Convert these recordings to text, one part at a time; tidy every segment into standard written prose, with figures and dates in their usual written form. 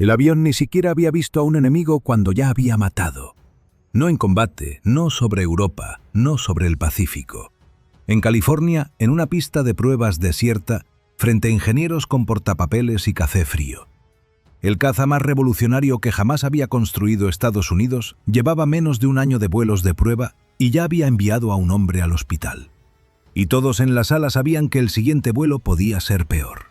El avión ni siquiera había visto a un enemigo cuando ya había matado. No en combate, no sobre Europa, no sobre el Pacífico. En California, en una pista de pruebas desierta, frente a ingenieros con portapapeles y café frío. El caza más revolucionario que jamás había construido Estados Unidos llevaba menos de un año de vuelos de prueba y ya había enviado a un hombre al hospital. Y todos en la sala sabían que el siguiente vuelo podía ser peor.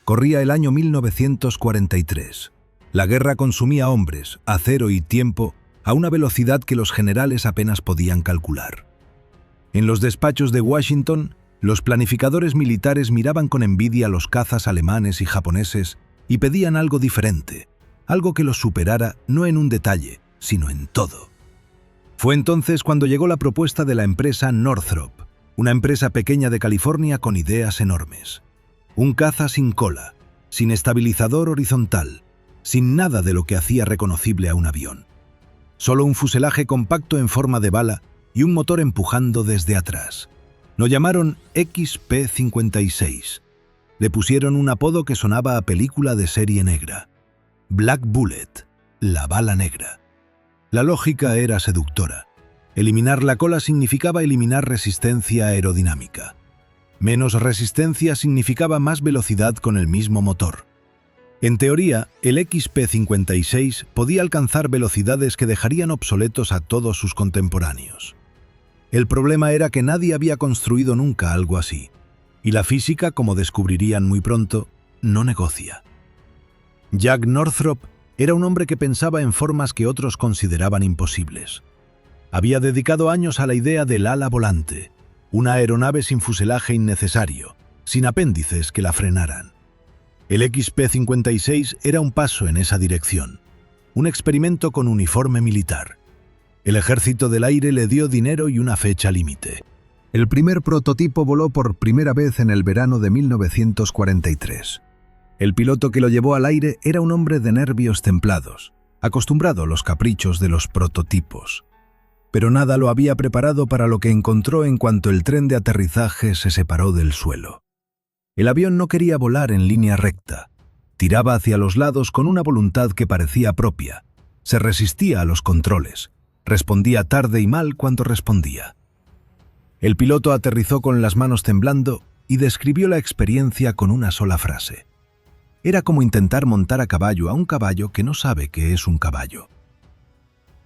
Corría el año 1943. La guerra consumía hombres, acero y tiempo a una velocidad que los generales apenas podían calcular. En los despachos de Washington, los planificadores militares miraban con envidia a los cazas alemanes y japoneses y pedían algo diferente, algo que los superara no en un detalle, sino en todo. Fue entonces cuando llegó la propuesta de la empresa Northrop, una empresa pequeña de California con ideas enormes. Un caza sin cola, sin estabilizador horizontal, sin nada de lo que hacía reconocible a un avión. Solo un fuselaje compacto en forma de bala y un motor empujando desde atrás. Lo llamaron XP-56. Le pusieron un apodo que sonaba a película de serie negra. Black Bullet, la bala negra. La lógica era seductora. Eliminar la cola significaba eliminar resistencia aerodinámica. Menos resistencia significaba más velocidad con el mismo motor. En teoría, el XP-56 podía alcanzar velocidades que dejarían obsoletos a todos sus contemporáneos. El problema era que nadie había construido nunca algo así, y la física, como descubrirían muy pronto, no negocia. Jack Northrop era un hombre que pensaba en formas que otros consideraban imposibles. Había dedicado años a la idea del ala volante, una aeronave sin fuselaje innecesario, sin apéndices que la frenaran. El XP-56 era un paso en esa dirección, un experimento con uniforme militar. El Ejército del Aire le dio dinero y una fecha límite. El primer prototipo voló por primera vez en el verano de 1943. El piloto que lo llevó al aire era un hombre de nervios templados, acostumbrado a los caprichos de los prototipos. Pero nada lo había preparado para lo que encontró en cuanto el tren de aterrizaje se separó del suelo. El avión no quería volar en línea recta. Tiraba hacia los lados con una voluntad que parecía propia. Se resistía a los controles. Respondía tarde y mal cuando respondía. El piloto aterrizó con las manos temblando y describió la experiencia con una sola frase. Era como intentar montar a caballo a un caballo que no sabe qué es un caballo.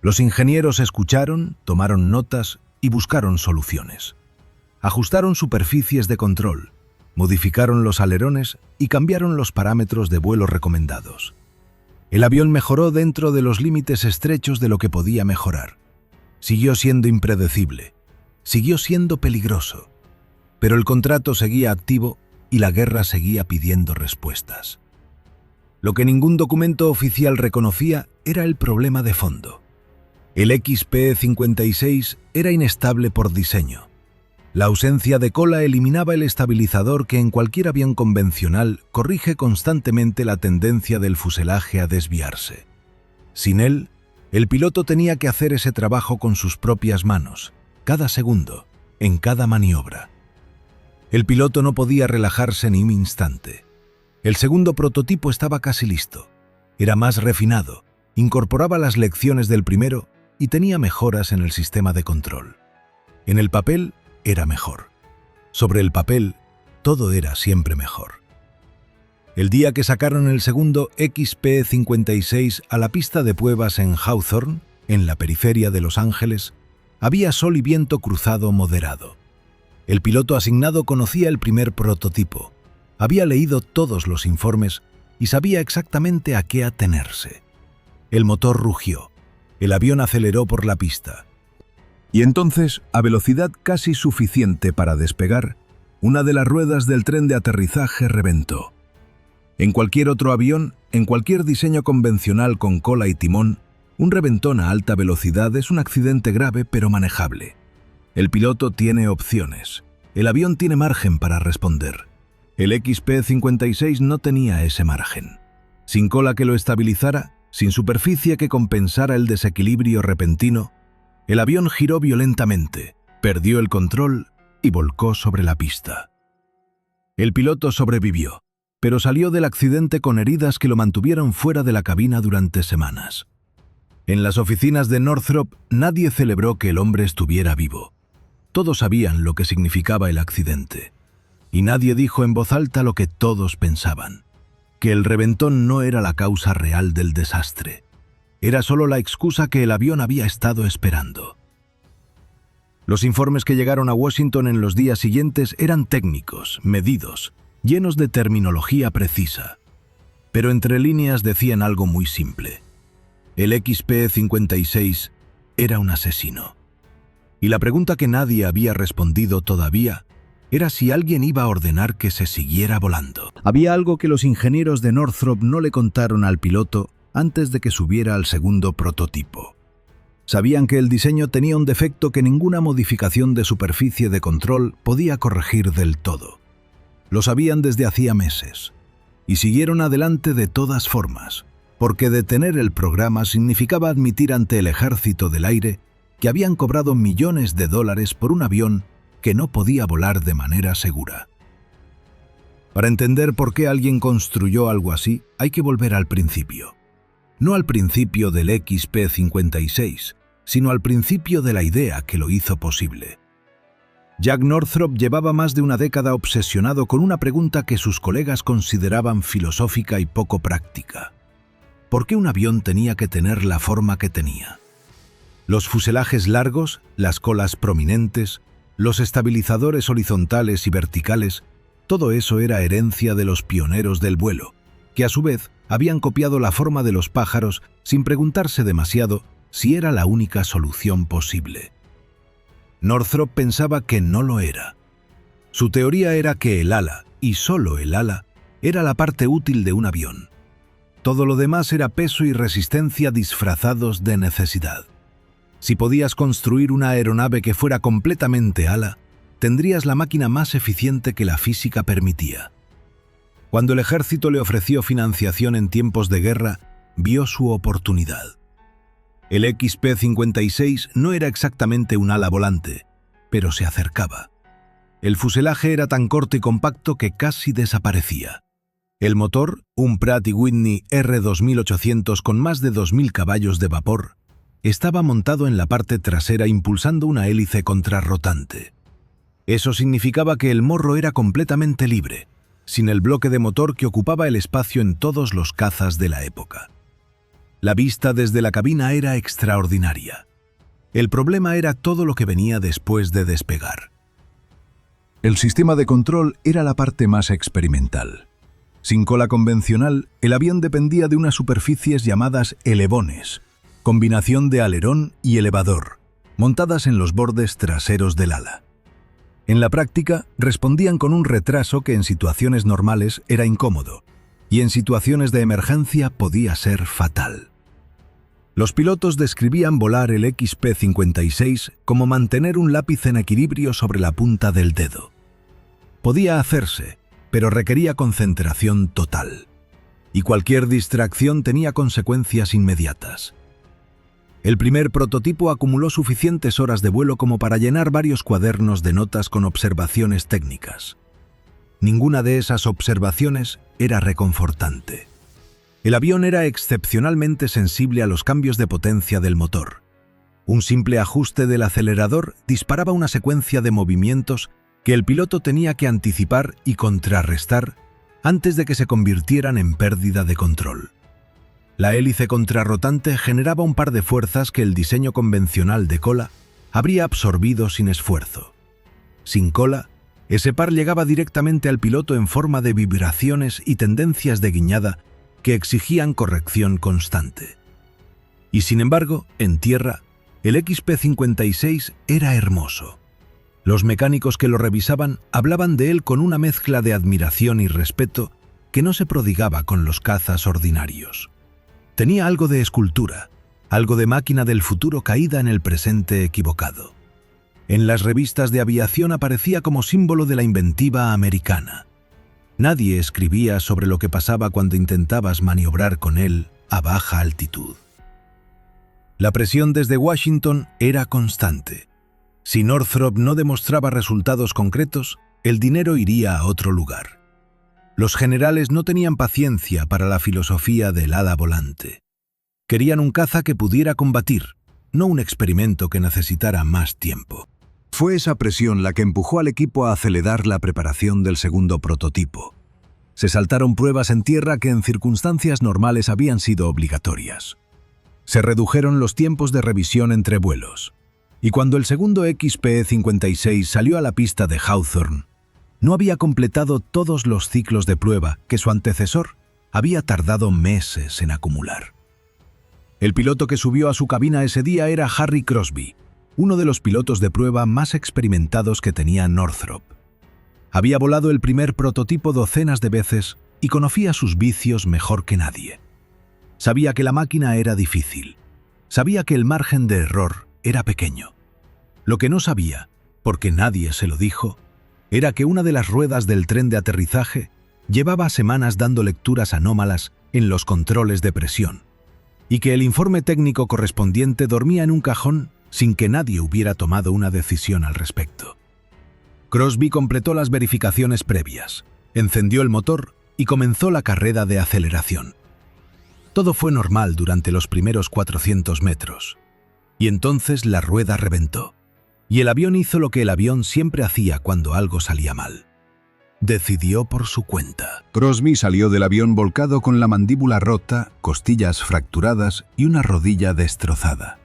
Los ingenieros escucharon, tomaron notas y buscaron soluciones. Ajustaron superficies de control, modificaron los alerones y cambiaron los parámetros de vuelo recomendados. El avión mejoró dentro de los límites estrechos de lo que podía mejorar. Siguió siendo impredecible, siguió siendo peligroso, pero el contrato seguía activo y la guerra seguía pidiendo respuestas. Lo que ningún documento oficial reconocía era el problema de fondo. El XP-56 era inestable por diseño. La ausencia de cola eliminaba el estabilizador que en cualquier avión convencional corrige constantemente la tendencia del fuselaje a desviarse. Sin él, el piloto tenía que hacer ese trabajo con sus propias manos, cada segundo, en cada maniobra. El piloto no podía relajarse ni un instante. El segundo prototipo estaba casi listo. Era más refinado, incorporaba las lecciones del primero y tenía mejoras en el sistema de control. En el papel, era mejor. Sobre el papel, todo era siempre mejor. El día que sacaron el segundo XP-56 a la pista de pruebas en Hawthorne, en la periferia de Los Ángeles, había sol y viento cruzado moderado. El piloto asignado conocía el primer prototipo, había leído todos los informes y sabía exactamente a qué atenerse. El motor rugió, el avión aceleró por la pista. Y entonces, a velocidad casi suficiente para despegar, una de las ruedas del tren de aterrizaje reventó. En cualquier otro avión, en cualquier diseño convencional con cola y timón, un reventón a alta velocidad es un accidente grave pero manejable. El piloto tiene opciones. El avión tiene margen para responder. El XP-56 no tenía ese margen. Sin cola que lo estabilizara, sin superficie que compensara el desequilibrio repentino, el avión giró violentamente, perdió el control y volcó sobre la pista. El piloto sobrevivió, pero salió del accidente con heridas que lo mantuvieron fuera de la cabina durante semanas. En las oficinas de Northrop nadie celebró que el hombre estuviera vivo. Todos sabían lo que significaba el accidente, y nadie dijo en voz alta lo que todos pensaban, que el reventón no era la causa real del desastre. Era solo la excusa que el avión había estado esperando. Los informes que llegaron a Washington en los días siguientes eran técnicos, medidos, llenos de terminología precisa. Pero entre líneas decían algo muy simple. El XP-56 era un asesino. Y la pregunta que nadie había respondido todavía era si alguien iba a ordenar que se siguiera volando. Había algo que los ingenieros de Northrop no le contaron al piloto antes de que subiera al segundo prototipo. Sabían que el diseño tenía un defecto que ninguna modificación de superficie de control podía corregir del todo. Lo sabían desde hacía meses, y siguieron adelante de todas formas, porque detener el programa significaba admitir ante el ejército del aire que habían cobrado millones de dólares por un avión que no podía volar de manera segura. Para entender por qué alguien construyó algo así, hay que volver al principio. No al principio del XP-56, sino al principio de la idea que lo hizo posible. Jack Northrop llevaba más de una década obsesionado con una pregunta que sus colegas consideraban filosófica y poco práctica. ¿Por qué un avión tenía que tener la forma que tenía? Los fuselajes largos, las colas prominentes, los estabilizadores horizontales y verticales, todo eso era herencia de los pioneros del vuelo, que a su vez habían copiado la forma de los pájaros sin preguntarse demasiado si era la única solución posible. Northrop pensaba que no lo era. Su teoría era que el ala, y solo el ala, era la parte útil de un avión. Todo lo demás era peso y resistencia disfrazados de necesidad. Si podías construir una aeronave que fuera completamente ala, tendrías la máquina más eficiente que la física permitía. Cuando el ejército le ofreció financiación en tiempos de guerra, vio su oportunidad. El XP-56 no era exactamente un ala volante, pero se acercaba. El fuselaje era tan corto y compacto que casi desaparecía. El motor, un Pratt & Whitney R2800 con más de 2000 caballos de vapor, estaba montado en la parte trasera impulsando una hélice contrarrotante. Eso significaba que el morro era completamente libre, sin el bloque de motor que ocupaba el espacio en todos los cazas de la época. La vista desde la cabina era extraordinaria. El problema era todo lo que venía después de despegar. El sistema de control era la parte más experimental. Sin cola convencional, el avión dependía de unas superficies llamadas elevones, combinación de alerón y elevador, montadas en los bordes traseros del ala. En la práctica, respondían con un retraso que en situaciones normales era incómodo, y en situaciones de emergencia podía ser fatal. Los pilotos describían volar el XP-56 como mantener un lápiz en equilibrio sobre la punta del dedo. Podía hacerse, pero requería concentración total, y cualquier distracción tenía consecuencias inmediatas. El primer prototipo acumuló suficientes horas de vuelo como para llenar varios cuadernos de notas con observaciones técnicas. Ninguna de esas observaciones era reconfortante. El avión era excepcionalmente sensible a los cambios de potencia del motor. Un simple ajuste del acelerador disparaba una secuencia de movimientos que el piloto tenía que anticipar y contrarrestar antes de que se convirtieran en pérdida de control. La hélice contrarrotante generaba un par de fuerzas que el diseño convencional de cola habría absorbido sin esfuerzo. Sin cola, ese par llegaba directamente al piloto en forma de vibraciones y tendencias de guiñada que exigían corrección constante. Y sin embargo, en tierra, el XP-56 era hermoso. Los mecánicos que lo revisaban hablaban de él con una mezcla de admiración y respeto que no se prodigaba con los cazas ordinarios. Tenía algo de escultura, algo de máquina del futuro caída en el presente equivocado. En las revistas de aviación aparecía como símbolo de la inventiva americana. Nadie escribía sobre lo que pasaba cuando intentabas maniobrar con él a baja altitud. La presión desde Washington era constante. Si Northrop no demostraba resultados concretos, el dinero iría a otro lugar. Los generales no tenían paciencia para la filosofía del ala volante. Querían un caza que pudiera combatir, no un experimento que necesitara más tiempo. Fue esa presión la que empujó al equipo a acelerar la preparación del segundo prototipo. Se saltaron pruebas en tierra que en circunstancias normales habían sido obligatorias. Se redujeron los tiempos de revisión entre vuelos. Y cuando el segundo XPE-56 salió a la pista de Hawthorne, no había completado todos los ciclos de prueba que su antecesor había tardado meses en acumular. El piloto que subió a su cabina ese día era Harry Crosby, uno de los pilotos de prueba más experimentados que tenía Northrop. Había volado el primer prototipo docenas de veces y conocía sus vicios mejor que nadie. Sabía que la máquina era difícil. Sabía que el margen de error era pequeño. Lo que no sabía, porque nadie se lo dijo, era que una de las ruedas del tren de aterrizaje llevaba semanas dando lecturas anómalas en los controles de presión, y que el informe técnico correspondiente dormía en un cajón sin que nadie hubiera tomado una decisión al respecto. Crosby completó las verificaciones previas, encendió el motor y comenzó la carrera de aceleración. Todo fue normal durante los primeros 400 metros, y entonces la rueda reventó, y el avión hizo lo que el avión siempre hacía cuando algo salía mal. Decidió por su cuenta. Crosby salió del avión volcado con la mandíbula rota, costillas fracturadas y una rodilla destrozada.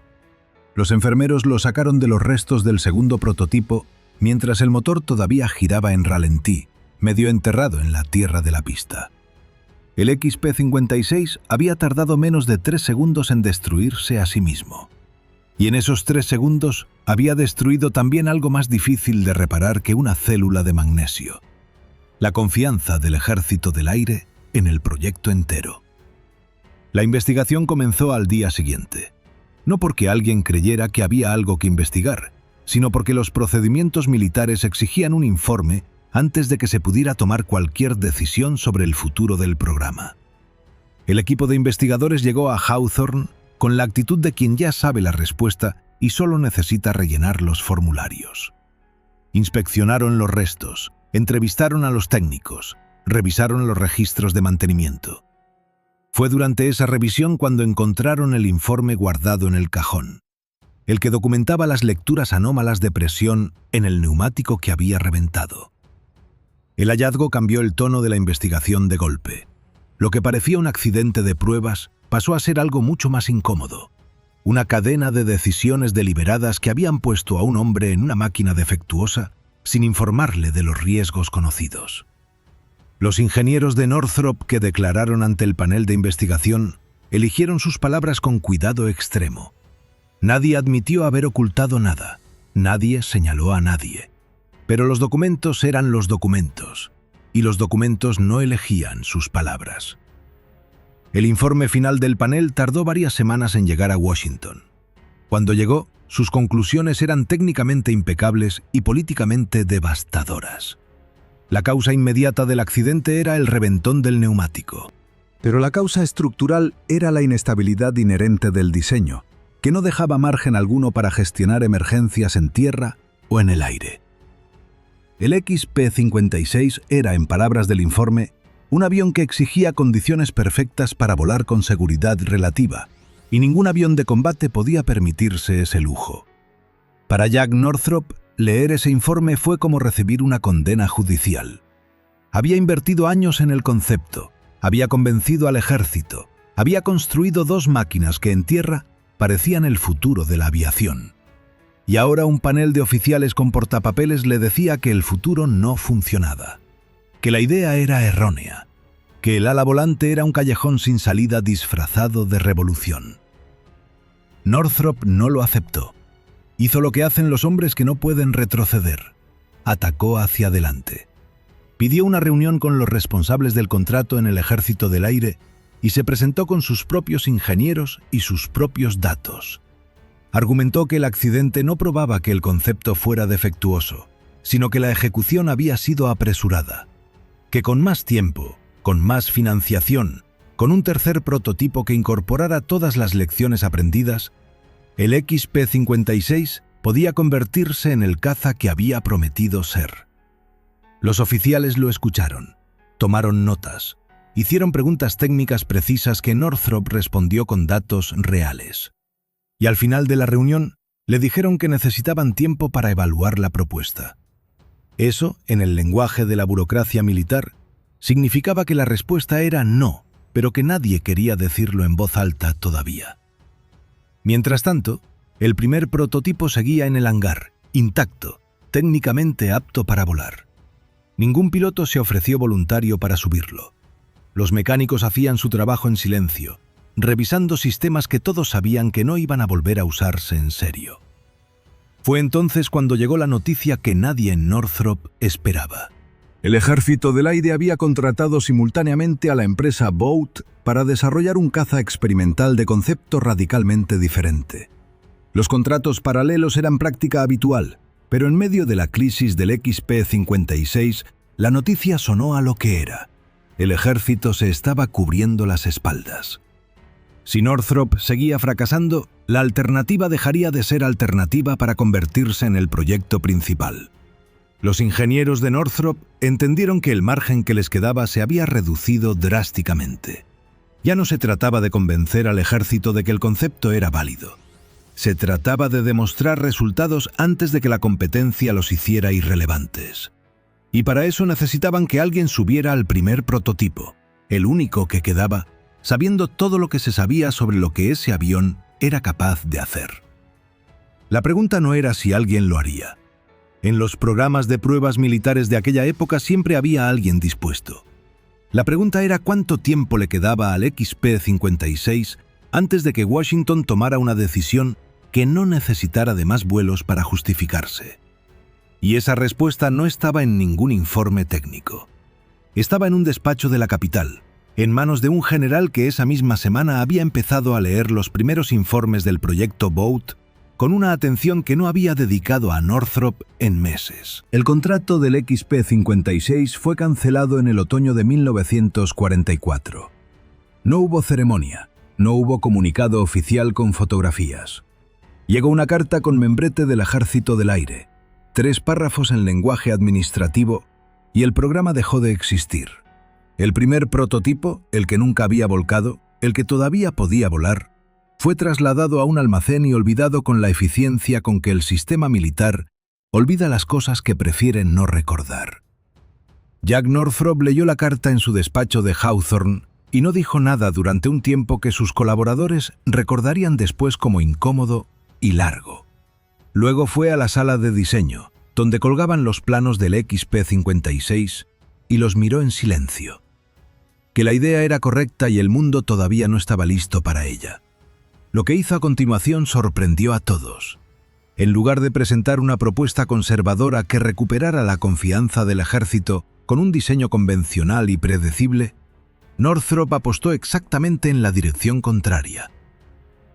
Los enfermeros lo sacaron de los restos del segundo prototipo mientras el motor todavía giraba en ralentí, medio enterrado en la tierra de la pista. El XP-56 había tardado menos de 3 segundos en destruirse a sí mismo. Y en esos 3 segundos había destruido también algo más difícil de reparar que una célula de magnesio: la confianza del Ejército del Aire en el proyecto entero. La investigación comenzó al día siguiente, no porque alguien creyera que había algo que investigar, sino porque los procedimientos militares exigían un informe antes de que se pudiera tomar cualquier decisión sobre el futuro del programa. El equipo de investigadores llegó a Hawthorne con la actitud de quien ya sabe la respuesta y solo necesita rellenar los formularios. Inspeccionaron los restos, entrevistaron a los técnicos, revisaron los registros de mantenimiento. Fue durante esa revisión cuando encontraron el informe guardado en el cajón, el que documentaba las lecturas anómalas de presión en el neumático que había reventado. El hallazgo cambió el tono de la investigación de golpe. Lo que parecía un accidente de pruebas pasó a ser algo mucho más incómodo. Una cadena de decisiones deliberadas que habían puesto a un hombre en una máquina defectuosa sin informarle de los riesgos conocidos. Los ingenieros de Northrop que declararon ante el panel de investigación eligieron sus palabras con cuidado extremo. Nadie admitió haber ocultado nada. Nadie señaló a nadie. Pero los documentos eran los documentos, y los documentos no elegían sus palabras. El informe final del panel tardó varias semanas en llegar a Washington. Cuando llegó, sus conclusiones eran técnicamente impecables y políticamente devastadoras. La causa inmediata del accidente era el reventón del neumático. Pero la causa estructural era la inestabilidad inherente del diseño, que no dejaba margen alguno para gestionar emergencias en tierra o en el aire. El XP-56 era, en palabras del informe, un avión que exigía condiciones perfectas para volar con seguridad relativa, y ningún avión de combate podía permitirse ese lujo. Para Jack Northrop, leer ese informe fue como recibir una condena judicial. Había invertido años en el concepto, había convencido al ejército, había construido 2 máquinas que en tierra parecían el futuro de la aviación. Y ahora un panel de oficiales con portapapeles le decía que el futuro no funcionaba, que la idea era errónea, que el ala volante era un callejón sin salida disfrazado de revolución. Northrop no lo aceptó. Hizo lo que hacen los hombres que no pueden retroceder. Atacó hacia adelante. Pidió una reunión con los responsables del contrato en el Ejército del Aire y se presentó con sus propios ingenieros y sus propios datos. Argumentó que el accidente no probaba que el concepto fuera defectuoso, sino que la ejecución había sido apresurada, que con más tiempo, con más financiación, con un tercer prototipo que incorporara todas las lecciones aprendidas, el XP-56 podía convertirse en el caza que había prometido ser. Los oficiales lo escucharon, Tomaron notas. Hicieron preguntas técnicas precisas que Northrop respondió con datos reales. Y al final de la reunión, le dijeron que necesitaban tiempo para evaluar la propuesta. Eso, en el lenguaje de la burocracia militar, significaba que la respuesta era no, pero que nadie quería decirlo en voz alta todavía. Mientras tanto, el primer prototipo seguía en el hangar, intacto, técnicamente apto para volar. Ningún piloto se ofreció voluntario para subirlo. Los mecánicos hacían su trabajo en silencio, revisando sistemas que todos sabían que no iban a volver a usarse en serio. Fue entonces cuando llegó la noticia que nadie en Northrop esperaba. El Ejército del Aire había contratado simultáneamente a la empresa Boat para desarrollar un caza experimental de concepto radicalmente diferente. Los contratos paralelos eran práctica habitual, pero en medio de la crisis del XP-56, la noticia sonó a lo que era. El ejército se estaba cubriendo las espaldas. Si Northrop seguía fracasando, la alternativa dejaría de ser alternativa para convertirse en el proyecto principal. Los ingenieros de Northrop entendieron que el margen que les quedaba se había reducido drásticamente. Ya no se trataba de convencer al ejército de que el concepto era válido. Se trataba de demostrar resultados antes de que la competencia los hiciera irrelevantes. Y para eso necesitaban que alguien subiera al primer prototipo, el único que quedaba, sabiendo todo lo que se sabía sobre lo que ese avión era capaz de hacer. La pregunta no era si alguien lo haría. En los programas de pruebas militares de aquella época siempre había alguien dispuesto. La pregunta era cuánto tiempo le quedaba al XP-56 antes de que Washington tomara una decisión que no necesitara de más vuelos para justificarse. Y esa respuesta no estaba en ningún informe técnico. Estaba en un despacho de la capital, en manos de un general que esa misma semana había empezado a leer los primeros informes del proyecto Boat con una atención que no había dedicado a Northrop en meses. El contrato del XP-56 fue cancelado en el otoño de 1944. No hubo ceremonia, no hubo comunicado oficial con fotografías. Llegó una carta con membrete del Ejército del Aire, 3 párrafos en lenguaje administrativo, y el programa dejó de existir. El primer prototipo, el que nunca había volcado, el que todavía podía volar, fue trasladado a un almacén y olvidado con la eficiencia con que el sistema militar olvida las cosas que prefieren no recordar. Jack Northrop leyó la carta en su despacho de Hawthorne y no dijo nada durante un tiempo que sus colaboradores recordarían después como incómodo y largo. Luego fue a la sala de diseño, donde colgaban los planos del XP-56, y los miró en silencio. Que la idea era correcta y el mundo todavía no estaba listo para ella. Lo que hizo a continuación sorprendió a todos. En lugar de presentar una propuesta conservadora que recuperara la confianza del ejército con un diseño convencional y predecible, Northrop apostó exactamente en la dirección contraria.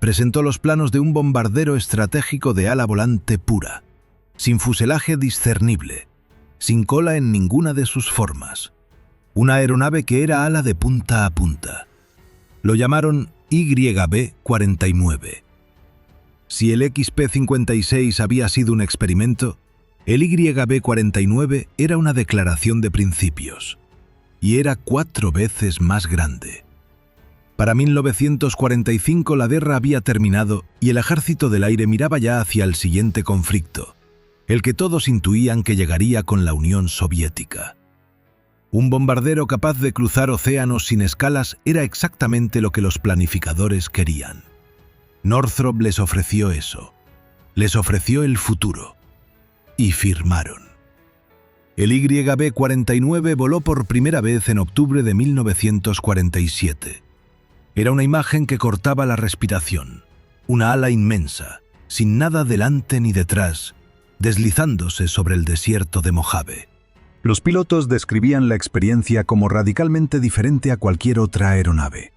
Presentó los planos de un bombardero estratégico de ala volante pura, sin fuselaje discernible, sin cola en ninguna de sus formas. Una aeronave que era ala de punta a punta. Lo llamaron YB-49. Si el XP-56 había sido un experimento, el YB-49 era una declaración de principios, y era 4 veces más grande. Para 1945 la guerra había terminado y el Ejército del Aire miraba ya hacia el siguiente conflicto, el que todos intuían que llegaría con la Unión Soviética. Un bombardero capaz de cruzar océanos sin escalas era exactamente lo que los planificadores querían. Northrop les ofreció eso. Les ofreció el futuro. Y firmaron. El YB-49 voló por primera vez en octubre de 1947. Era una imagen que cortaba la respiración. Una ala inmensa, sin nada delante ni detrás, deslizándose sobre el desierto de Mojave. Los pilotos describían la experiencia como radicalmente diferente a cualquier otra aeronave.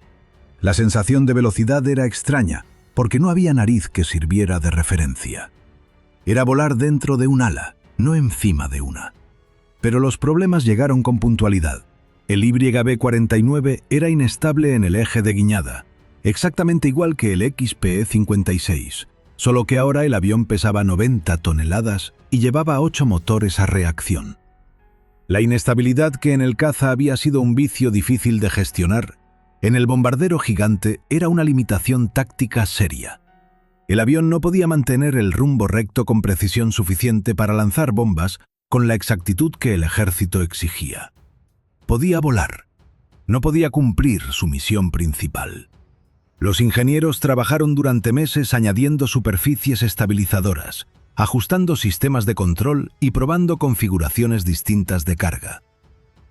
La sensación de velocidad era extraña, porque no había nariz que sirviera de referencia. Era volar dentro de un ala, no encima de una. Pero los problemas llegaron con puntualidad. El YB-49 era inestable en el eje de guiñada, exactamente igual que el XP-56, solo que ahora el avión pesaba 90 toneladas y llevaba 8 motores a reacción. La inestabilidad que en el caza había sido un vicio difícil de gestionar, en el bombardero gigante era una limitación táctica seria. El avión no podía mantener el rumbo recto con precisión suficiente para lanzar bombas con la exactitud que el ejército exigía. Podía volar, no podía cumplir su misión principal. Los ingenieros trabajaron durante meses añadiendo superficies estabilizadoras, ajustando sistemas de control y probando configuraciones distintas de carga.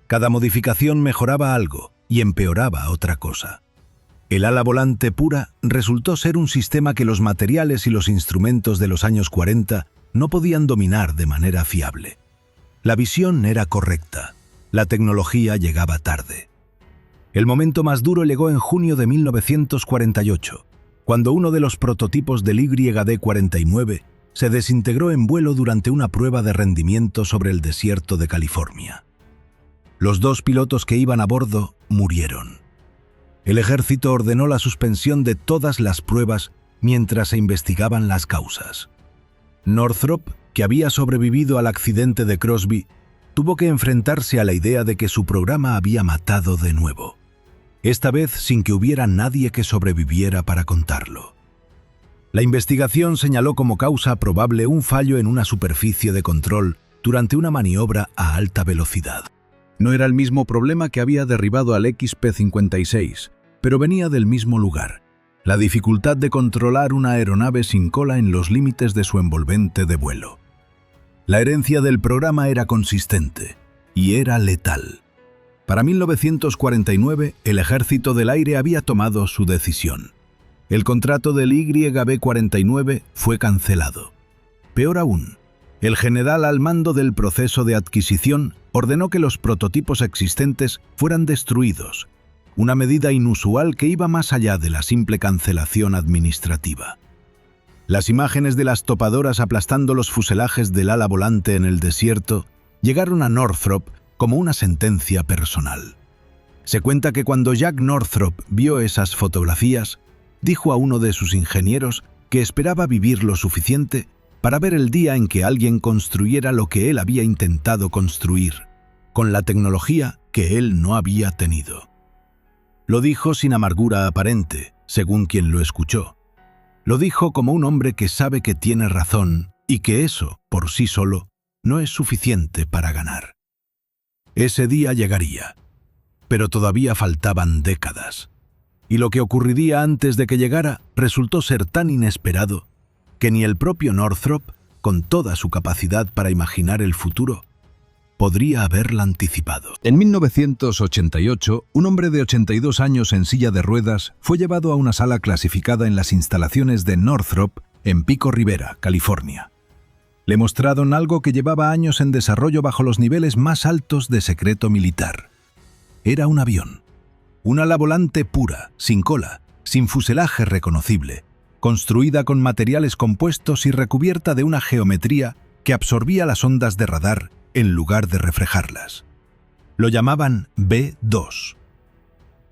Cada modificación mejoraba algo y empeoraba otra cosa. El ala volante pura resultó ser un sistema que los materiales y los instrumentos de los años 40 no podían dominar de manera fiable. La visión era correcta, la tecnología llegaba tarde. El momento más duro llegó en junio de 1948, cuando uno de los prototipos del YD-49 se desintegró en vuelo durante una prueba de rendimiento sobre el desierto de California. Los 2 pilotos que iban a bordo murieron. El ejército ordenó la suspensión de todas las pruebas mientras se investigaban las causas. Northrop, que había sobrevivido al accidente de Crosby, tuvo que enfrentarse a la idea de que su programa había matado de nuevo, esta vez sin que hubiera nadie que sobreviviera para contarlo. La investigación señaló como causa probable un fallo en una superficie de control durante una maniobra a alta velocidad. No era el mismo problema que había derribado al XP-56, pero venía del mismo lugar: la dificultad de controlar una aeronave sin cola en los límites de su envolvente de vuelo. La herencia del programa era consistente y era letal. Para 1949, el Ejército del Aire había tomado su decisión. El contrato del YB-49 fue cancelado. Peor aún, el general al mando del proceso de adquisición ordenó que los prototipos existentes fueran destruidos, una medida inusual que iba más allá de la simple cancelación administrativa. Las imágenes de las topadoras aplastando los fuselajes del ala volante en el desierto llegaron a Northrop como una sentencia personal. Se cuenta que cuando Jack Northrop vio esas fotografías, dijo a uno de sus ingenieros que esperaba vivir lo suficiente para ver el día en que alguien construyera lo que él había intentado construir, con la tecnología que él no había tenido. Lo dijo sin amargura aparente, según quien lo escuchó. Lo dijo como un hombre que sabe que tiene razón y que eso, por sí solo, no es suficiente para ganar. Ese día llegaría, pero todavía faltaban décadas. Y lo que ocurriría antes de que llegara resultó ser tan inesperado que ni el propio Northrop, con toda su capacidad para imaginar el futuro, podría haberla anticipado. En 1988, un hombre de 82 años en silla de ruedas fue llevado a una sala clasificada en las instalaciones de Northrop en Pico Rivera, California. Le mostraron algo que llevaba años en desarrollo bajo los niveles más altos de secreto militar. Era un avión. Un ala volante pura, sin cola, sin fuselaje reconocible, construida con materiales compuestos y recubierta de una geometría que absorbía las ondas de radar en lugar de reflejarlas. Lo llamaban B-2.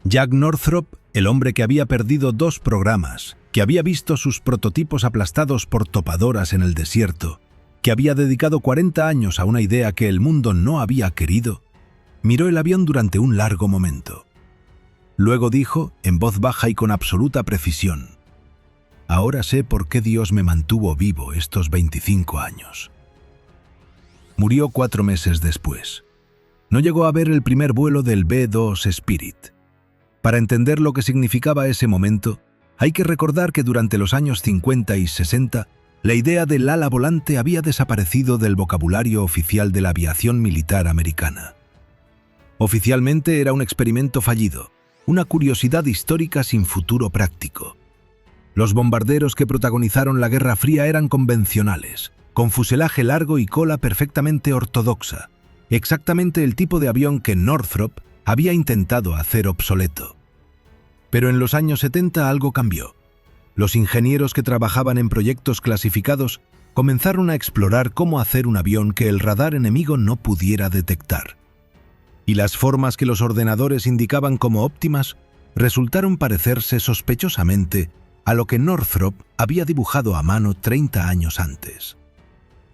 Jack Northrop, el hombre que había perdido 2 programas, que había visto sus prototipos aplastados por topadoras en el desierto, que había dedicado 40 años a una idea que el mundo no había querido, miró el avión durante un largo momento. Luego dijo, en voz baja y con absoluta precisión: «Ahora sé por qué Dios me mantuvo vivo estos 25 años». Murió 4 meses después. No llegó a ver el primer vuelo del B-2 Spirit. Para entender lo que significaba ese momento, hay que recordar que durante los años 50 y 60, la idea del ala volante había desaparecido del vocabulario oficial de la aviación militar americana. Oficialmente era un experimento fallido, una curiosidad histórica sin futuro práctico. Los bombarderos que protagonizaron la Guerra Fría eran convencionales, con fuselaje largo y cola perfectamente ortodoxa, exactamente el tipo de avión que Northrop había intentado hacer obsoleto. Pero en los años 70 algo cambió. Los ingenieros que trabajaban en proyectos clasificados comenzaron a explorar cómo hacer un avión que el radar enemigo no pudiera detectar. Y las formas que los ordenadores indicaban como óptimas resultaron parecerse sospechosamente a lo que Northrop había dibujado a mano 30 años antes.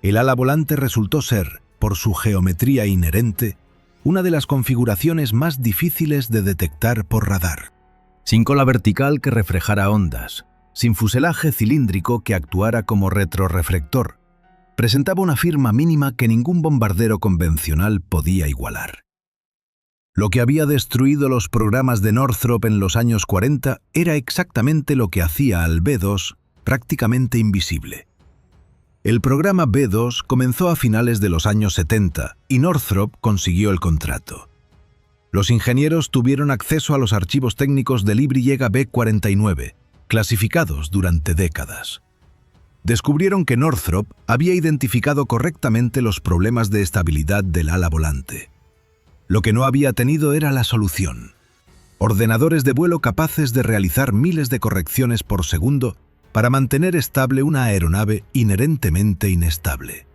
El ala volante resultó ser, por su geometría inherente, una de las configuraciones más difíciles de detectar por radar. Sin cola vertical que reflejara ondas, sin fuselaje cilíndrico que actuara como retroreflector, presentaba una firma mínima que ningún bombardero convencional podía igualar. Lo que había destruido los programas de Northrop en los años 40 era exactamente lo que hacía al B-2 prácticamente invisible. El programa B-2 comenzó a finales de los años 70 y Northrop consiguió el contrato. Los ingenieros tuvieron acceso a los archivos técnicos del Y B-49, clasificados durante décadas. Descubrieron que Northrop había identificado correctamente los problemas de estabilidad del ala volante. Lo que no había tenido era la solución: ordenadores de vuelo capaces de realizar miles de correcciones por segundo para mantener estable una aeronave inherentemente inestable.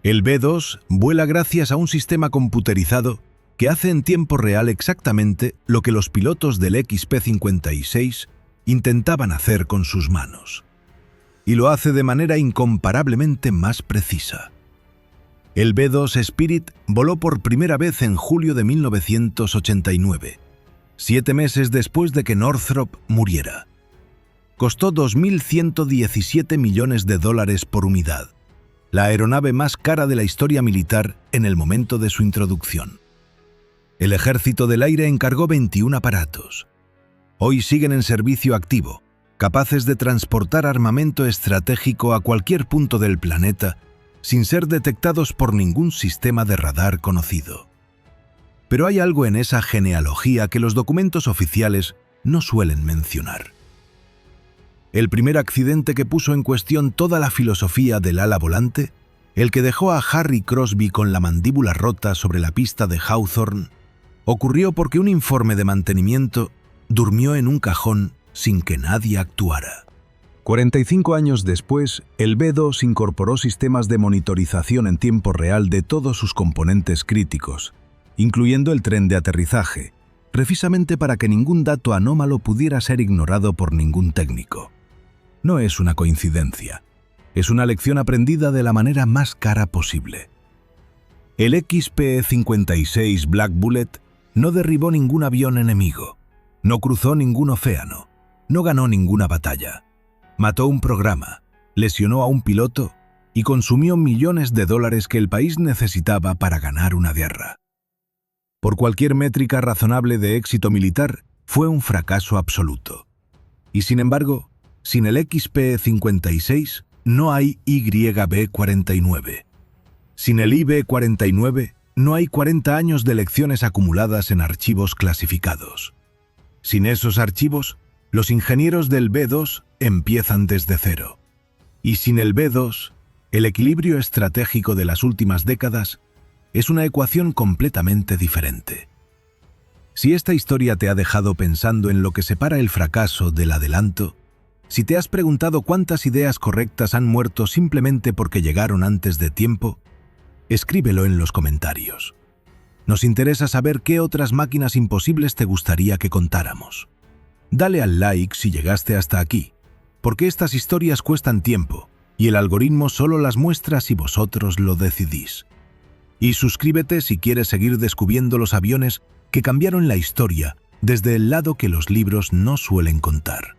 El B-2 vuela gracias a un sistema computerizado que hace en tiempo real exactamente lo que los pilotos del XP-56 intentaban hacer con sus manos. Y lo hace de manera incomparablemente más precisa. El B-2 Spirit voló por primera vez en julio de 1989, 7 meses después de que Northrop muriera. Costó $2.117 millones por unidad, la aeronave más cara de la historia militar en el momento de su introducción. El Ejército del Aire encargó 21 aparatos. Hoy siguen en servicio activo, capaces de transportar armamento estratégico a cualquier punto del planeta sin ser detectados por ningún sistema de radar conocido. Pero hay algo en esa genealogía que los documentos oficiales no suelen mencionar. El primer accidente que puso en cuestión toda la filosofía del ala volante, el que dejó a Harry Crosby con la mandíbula rota sobre la pista de Hawthorne, ocurrió porque un informe de mantenimiento durmió en un cajón sin que nadie actuara. 45 años después, el B-2 incorporó sistemas de monitorización en tiempo real de todos sus componentes críticos, incluyendo el tren de aterrizaje, precisamente para que ningún dato anómalo pudiera ser ignorado por ningún técnico. No es una coincidencia, es una lección aprendida de la manera más cara posible. El XP-56 Black Bullet no derribó ningún avión enemigo, no cruzó ningún océano, no ganó ninguna batalla. Mató un programa, lesionó a un piloto y consumió millones de dólares que el país necesitaba para ganar una guerra. Por cualquier métrica razonable de éxito militar, fue un fracaso absoluto. Y sin embargo, sin el XP-56 no hay YB-49. Sin el IB-49 no hay 40 años de lecciones acumuladas en archivos clasificados. Sin esos archivos, los ingenieros del B-2 empiezan desde cero. Y sin el B-2, el equilibrio estratégico de las últimas décadas es una ecuación completamente diferente. Si esta historia te ha dejado pensando en lo que separa el fracaso del adelanto, si te has preguntado cuántas ideas correctas han muerto simplemente porque llegaron antes de tiempo, escríbelo en los comentarios. Nos interesa saber qué otras máquinas imposibles te gustaría que contáramos. Dale al like si llegaste hasta aquí, porque estas historias cuestan tiempo y el algoritmo solo las muestra si vosotros lo decidís. Y suscríbete si quieres seguir descubriendo los aviones que cambiaron la historia desde el lado que los libros no suelen contar.